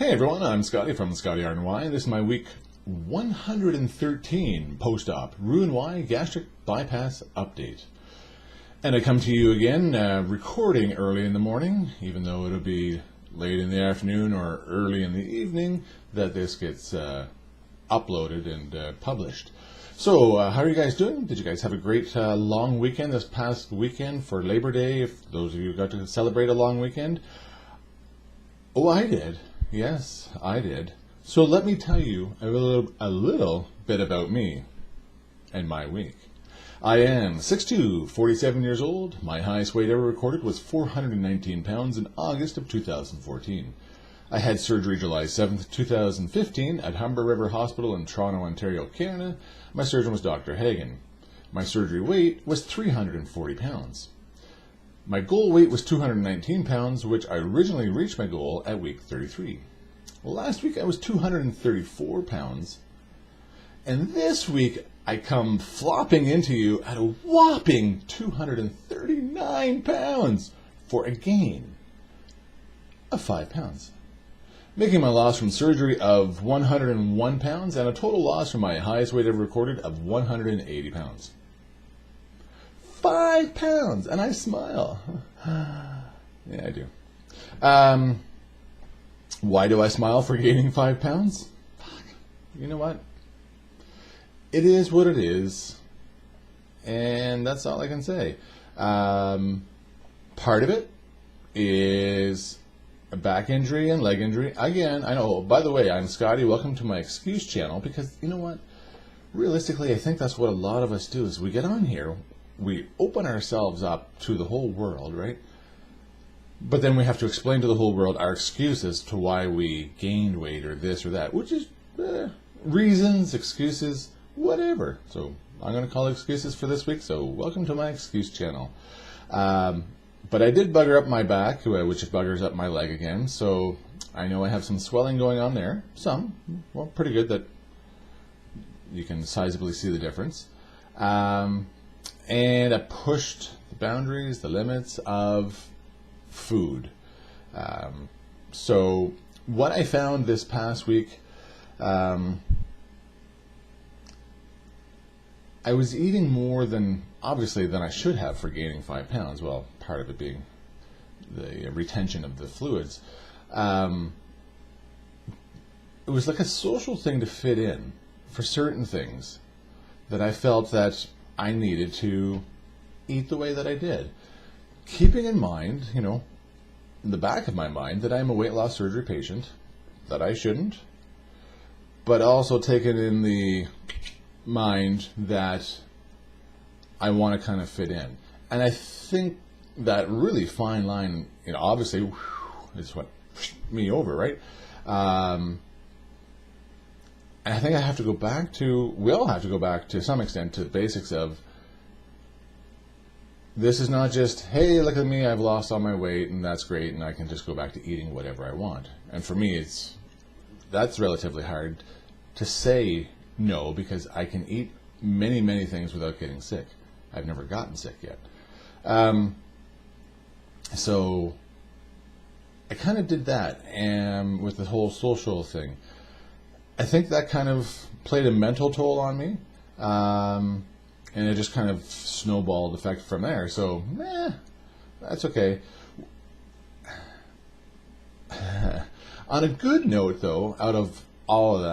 Hey everyone, I'm Skotti from Skotti RNY. This is my week 113 post-op Roux-en-Y gastric bypass update. And I come to you again recording early in the morning, even though it'll be late in the afternoon or early in the evening that this gets uploaded and published. So how are you guys doing? Did you guys have a great long weekend this past weekend for Labor Day? If those of you got to celebrate a long weekend. Oh, I did. Yes, I did. So let me tell you a little bit about me and my week. I am 6'2", 47 years old. My highest weight ever recorded was 419 pounds in August of 2014. I had surgery July 7th, 2015 at Humber River Hospital in Toronto, Ontario, Canada. My surgeon was Dr. Hagen. My surgery weight was 340 pounds. My goal weight was 219 pounds, which I originally reached my goal at week 33. Last week I was 234 pounds, and this week I come flopping into you at a whopping 239 pounds for a gain of 5 pounds, making my loss from surgery of 101 pounds and a total loss from my highest weight ever recorded of 180 pounds. 5 pounds, and I smile. Yeah, I do. Why do I smile for gaining 5 pounds? You know what? It is what it is, and that's all I can say. Part of it is a back injury and leg injury. Again, I know, by the way, I'm Skotti. Welcome to my excuse channel, because you know what? Realistically, I think that's what a lot of us do, is we get on here, we open ourselves up to the whole world, right? But then we have to explain to the whole world our excuses to why we gained weight or this or that, which is reasons, excuses, whatever. So I'm going to call it excuses for this week, so welcome to my excuse channel. But I did bugger up my back, which buggers up my leg again, so I know I have some swelling going on there. Some, well, pretty good that you can sizably see the difference. And I pushed the boundaries, the limits of food. So what I found this past week, I was eating more than, obviously, than I should have for gaining 5 pounds. Well, part of it being the retention of the fluids. It was like a social thing to fit in for certain things that I felt that I needed to eat the way that I did. Keeping in mind, you know, in the back of my mind, that I'm a weight loss surgery patient, that I shouldn't, but also taking in the mind that I want to kind of fit in. And I think that really fine line, you know, obviously, is what me over, right? And I think I have to go back to, we all have to go back to some extent to the basics of, this is not just, hey, look at me, I've lost all my weight and that's great and I can just go back to eating whatever I want. And for me, that's relatively hard to say no, because I can eat many, many things without getting sick. I've never gotten sick yet. So I kind of did that, and with the whole social thing. I think that kind of played a mental toll on me, and it just kind of snowballed effect from there. So, that's okay. On a good note, though, out of all of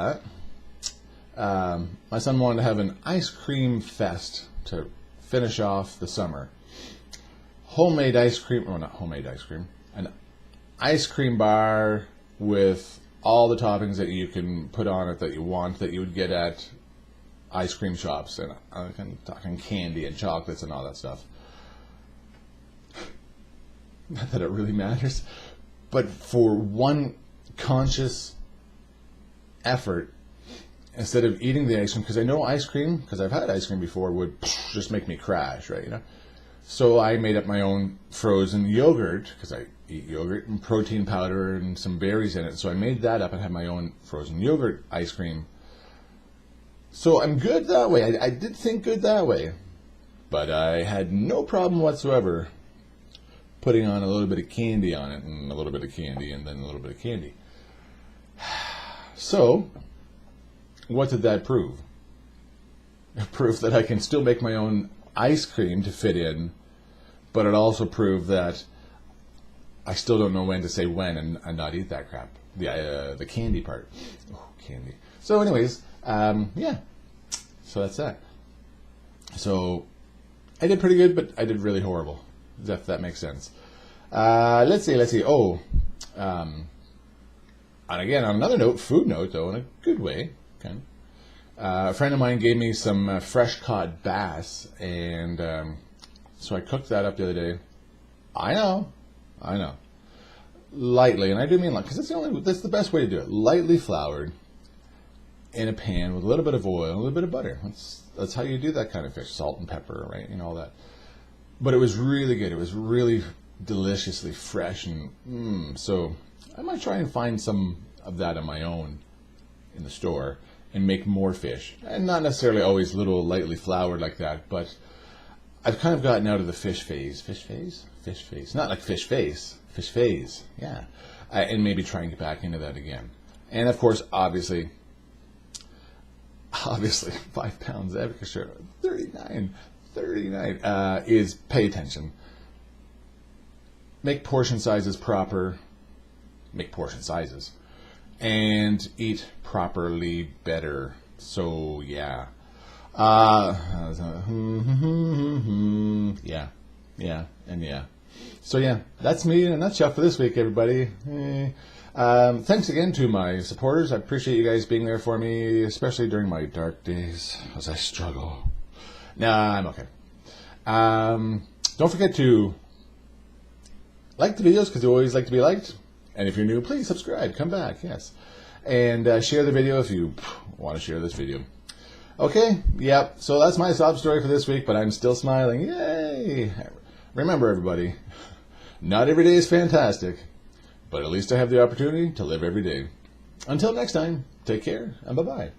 that, my son wanted to have an ice cream fest to finish off the summer. Homemade ice cream, well, not homemade ice cream, an ice cream bar with all the toppings that you can put on it that you want, that you would get at ice cream shops, and I'm talking candy and chocolates and all that stuff. Not that it really matters, but for one conscious effort, instead of eating the ice cream, because I know ice cream, because I've had ice cream before, would just make me crash, right? You know. So I made up my own frozen yogurt, because I eat yogurt, and protein powder and some berries in it. So I made that up and had my own frozen yogurt ice cream. So I'm good that way. I did think good that way. But I had no problem whatsoever putting on a little bit of candy on it, and a little bit of candy, and then a little bit of candy. So, what did that prove? It proved that I can still make my own ice cream to fit in, but it also proved that I still don't know when to say when and not eat that crap. The candy part. Oh, candy. So anyways, yeah. So that's that. So I did pretty good, but I did really horrible, if that makes sense. Let's see. Oh, and again, on another note, food note, though, in a good way. Okay. A friend of mine gave me some fresh caught bass, and so I cooked that up the other day. I know. Lightly, and I do mean like, because that's the best way to do it. Lightly floured in a pan with a little bit of oil, a little bit of butter. That's how you do that kind of fish. Salt and pepper, right? All that. But it was really good. It was really deliciously fresh, and so I might try and find some of that on my own in the store and make more fish. And not necessarily always little lightly floured like that, but I've kind of gotten out of the fish phase. Fish phase? Not like fish face. Fish phase, yeah. And maybe try and get back into that again. And of course, obviously, 5 pounds extra, 39, is pay attention. Make portion sizes proper. Make portion sizes. And eat properly better. So, yeah. Yeah. So yeah, that's me in a nutshell for this week, everybody. Thanks again to my supporters. I appreciate you guys being there for me, especially during my dark days as I struggle. Nah, I'm okay. Don't forget to like the videos, because you always like to be liked. And if you're new, please subscribe. Come back, yes. And share the video if you want to share this video. Okay, yep. So that's my sob story for this week, but I'm still smiling. Yay! Remember, everybody, not every day is fantastic, but at least I have the opportunity to live every day. Until next time, take care, and bye-bye.